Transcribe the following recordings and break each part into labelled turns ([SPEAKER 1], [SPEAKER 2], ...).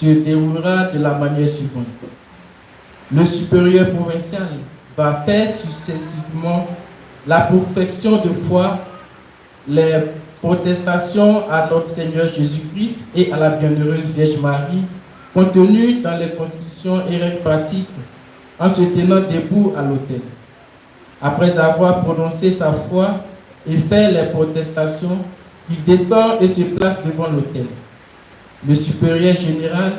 [SPEAKER 1] se déroulera de la manière suivante. Le supérieur provincial va faire successivement la perfection de foi, les protestations à notre Seigneur Jésus-Christ et à la bienheureuse Vierge Marie, contenues dans les constitutions et règles pratiques, en se tenant debout à l'autel. Après avoir prononcé sa foi et fait les protestations, il descend et se place devant l'autel. Le supérieur général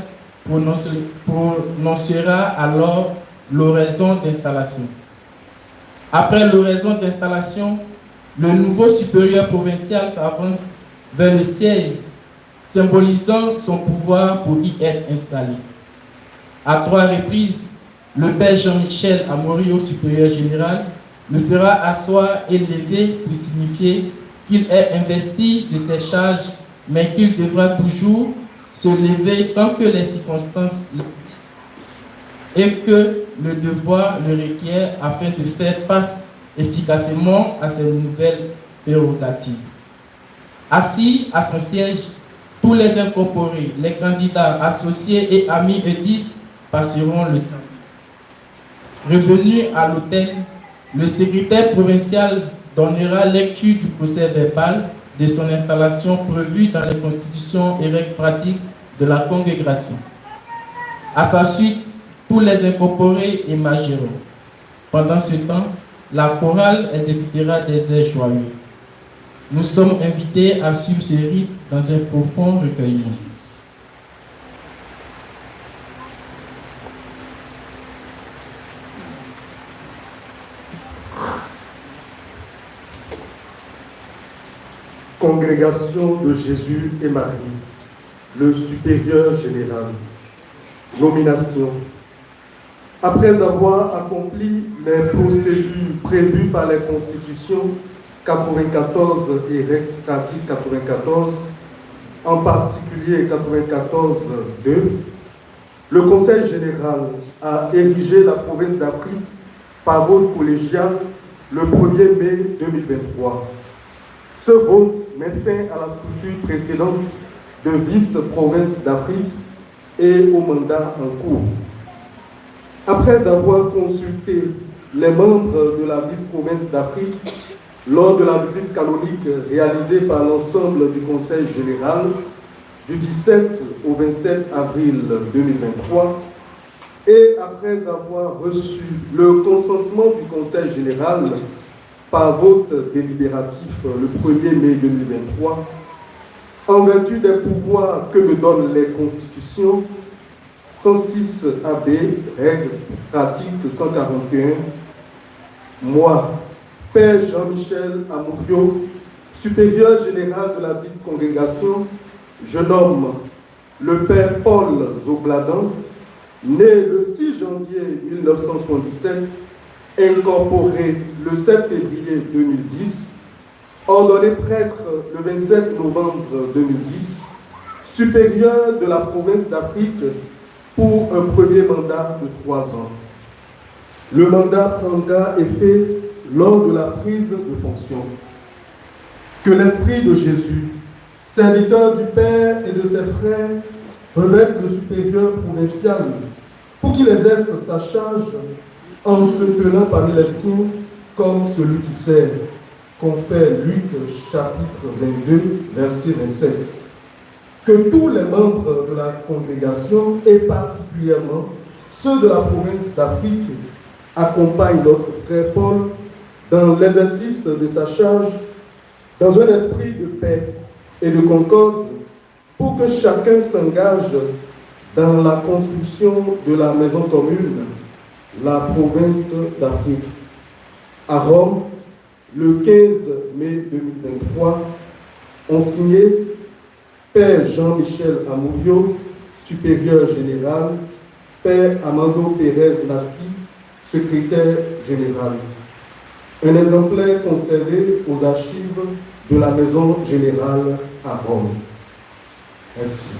[SPEAKER 1] prononcera alors l'oraison d'installation. Après l'oraison d'installation, le nouveau supérieur provincial s'avance vers le siège, symbolisant son pouvoir pour y être installé. À 3 reprises, le père Jean-Michel Amorio, supérieur général, le fera asseoir et lever pour signifier qu'il est investi de ses charges, mais qu'il devra toujours se lever tant que les circonstances et que le devoir le requiert afin de faire face efficacement à ces nouvelles prérogatives. Assis à son siège, tous les incorporés, les candidats, associés et amis E10 passeront le sang. Revenu à l'autel, le secrétaire provincial donnera lecture du procès verbal de son installation prévue dans les constitutions et règles pratiques de la congrégation. À sa suite, tous les incorporés émargeront. Pendant ce temps, la chorale exécutera des airs joyeux. Nous sommes invités à suivre ce rite dans un profond recueillement.
[SPEAKER 2] Congrégation de Jésus et Marie, le supérieur général. Nomination. Après avoir accompli les procédures prévues par les constitutions 94 et règles pratiques 94, en particulier 94.2, le Conseil général a érigé la province d'Afrique par vote collégial le 1er mai 2023. Ce vote met fin à la structure précédente de vice-province d'Afrique et au mandat en cours. Après avoir consulté les membres de la vice-province d'Afrique lors de la visite canonique réalisée par l'ensemble du Conseil général du 17 au 27 avril 2023, et après avoir reçu le consentement du Conseil général par vote délibératif le 1er mai 2023, en vertu des pouvoirs que me donnent les constitutions 106 AB, règle pratique 141, moi, Père Jean-Michel Amorio, supérieur général de la dite congrégation, je nomme le Père Paul Zobladan, né le 6 janvier 1977, incorporé le 7 février 2010, ordonné prêtre le 27 novembre 2010, supérieur de la province d'Afrique pour un premier mandat de 3 ans. Le mandat prendra effet lors de la prise de fonction. Que l'Esprit de Jésus, serviteur du Père et de ses frères, revête le supérieur provincial pour qu'il exerce sa charge en se tenant parmi les siens comme celui qui sert, confère Luc chapitre 22, verset 27. Que tous les membres de la congrégation, et particulièrement ceux de la province d'Afrique, accompagnent notre frère Paul dans l'exercice de sa charge, dans un esprit de paix et de concorde, pour que chacun s'engage dans la construction de la maison commune, la province d'Afrique. À Rome, le 15 mai 2023, ont signé Père Jean-Michel Amorio, supérieur général, Père Amando Pérez Nassi, secrétaire général. Un exemplaire conservé aux archives de la Maison générale à Rome. Merci.